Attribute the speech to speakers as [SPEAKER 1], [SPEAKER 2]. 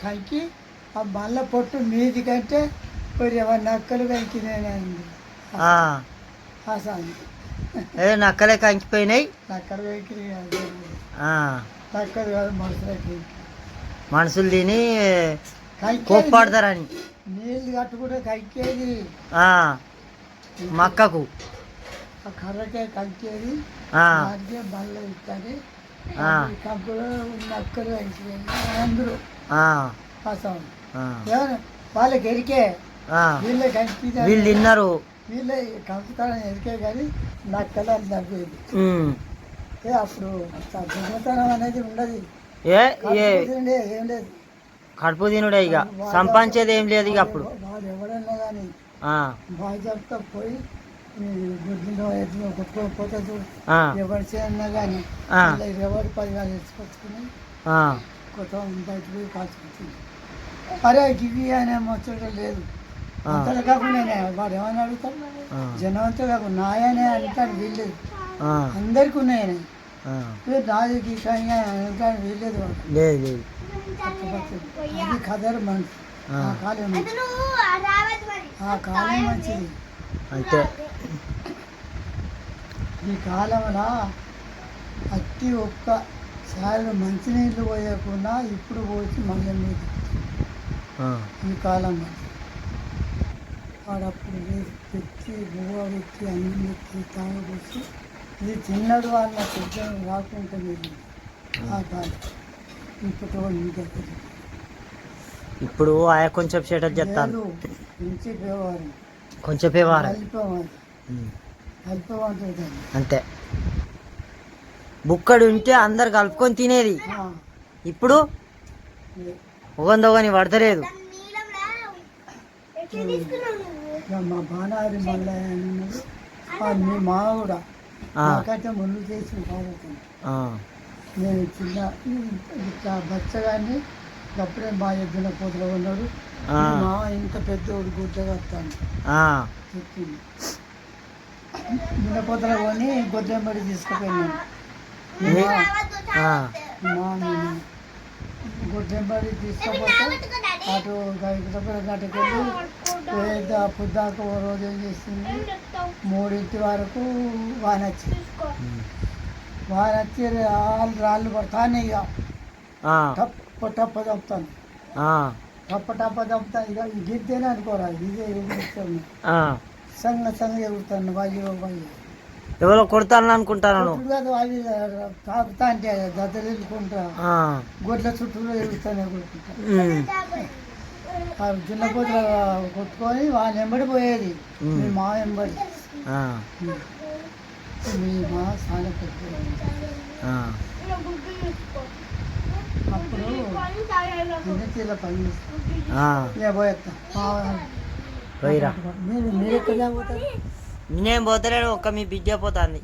[SPEAKER 1] కంకి ఆ మల్ల పొట్టు మీది కంటే మరి ఎవరి నక్కలు కంకినాయండి ఆసాన్ని
[SPEAKER 2] నక్కలే కంకిపోయినాయి.
[SPEAKER 1] నక్కలు కంకి నక్కలు కాదు మనుషులకి
[SPEAKER 2] మనుషులు తిని కోప్పడతారని
[SPEAKER 1] నీళ్ళు కట్టుకుంటే కంకేది
[SPEAKER 2] మక్కకు
[SPEAKER 1] ఆ కర్రకే కంకేది దానికే బల్ల ఇస్తుంది కంకులు నక్కలు కంకిపోయినాయి అందరూ వాళ్ళకి ఎరికే వీళ్ళే కంకి
[SPEAKER 2] వీళ్ళు తిన్నారు
[SPEAKER 1] వీళ్ళే కంకుతారని ఎరికే కానీ నక్కలు అని చంపేది. అప్పుడు దొంగతనం అనేది ఉండదు, ఏం లేదు,
[SPEAKER 2] కడుపు తినుడే ఇక సంపాదించేది ఏం లేదు ఇక అప్పుడు.
[SPEAKER 1] వాడు ఎవడన్నా కానీ బాగా చెప్తా పోయి గుడ్లు ఎద్దులో కొట్టుకోకపోతే చూడు ఎవరు చేయన్నా కానీ ఎవరు 10 తెచ్చుకొచ్చుకుని కొత్త బయట పోయి కాల్చుకొచ్చింది. అరే గివి అనే ముచ్చట లేదు అంతలో కాకుండా వాడు ఏమని అడుగుతాడు, జనం అంతా కాకుండా నాయనే అంటాడు వీల్లేదు, అందరికి ఉన్నాయని నాది గీకంగా అంటాడు వీల్లేదు వాడు
[SPEAKER 2] లేదు.
[SPEAKER 1] అది కదరు మంచి ఆ కాలం మంచిది
[SPEAKER 2] అంతే.
[SPEAKER 1] ఈ కాలంలో అట్టి ఒక్కసారి మంచినీళ్ళు పోయకుండా ఇప్పుడు పోసి మళ్ళీ మీద ఈ కాలం వాడప్పుడు పెట్టి బువ్వ పెట్టి అన్నం పెట్టి తాగబోసి ఇది తిన్నాడు వాళ్ళ పెద్ద రాకుండా మీరు ఆ కాలం ఇప్పుడు ఇంకా
[SPEAKER 2] ఇప్పుడు ఆయా కొంచెం సెటప్ చేస్తాను కొంచెం అంతే. బుక్కడు ఉంటే అందరు కలుపుకొని తినేది, ఇప్పుడు ఒగని పడతలేదు.
[SPEAKER 1] మా బాణారి మళ్ళీ మీ మామ కూడా నాకంటే ముందు చేసిన బాగుంటుంది. నేను చిన్న బచ్చగాన్ని అప్పుడే మా ఎద్దుల పోతులో ఉన్నాడు, మా ఇంత పెద్దోడు గుడ్డగా వస్తాను చెప్పింది. దున్నపోతలో కొని గొడ్డెంబడి తీసుకుపోయినాను. గొడ్డెంబడి తీసుకుపోతే అటు గట్టుకెళ్ళి పొద్దాక ఓ రోజు ఏం చేసింది, 3 వరకు వాన వచ్చింది. రాళ్ళు పడతానే ఇక టప్ప చంపుతాను ఇక గిద్దేనే అనుకోరా, ఇదే ఎగురుతాను సంగ ఎగురుతాను బాయి
[SPEAKER 2] ఎవరో కొడతాను అనుకుంటాను
[SPEAKER 1] కాదు, అవి తాకుతా అంటే దద్దలు వెళ్ళుకుంటా గొడ్ల చుట్టూ ఎగురుతాను ఎగురుకుంటా చిన్నపోతులు కొట్టుకొని వాళ్ళ వెంబడి పోయేది. మీ మా వెంబడి మీ మా సాన పెద్ద అప్పుడు అన్నిటిలో పని చేస్తాను
[SPEAKER 2] పోయిరా.
[SPEAKER 1] మీరు ఎక్కడ పోతారు?
[SPEAKER 2] నేనేం పోతలేడు, ఒక్క మీ బిడ్డ పోతుంది.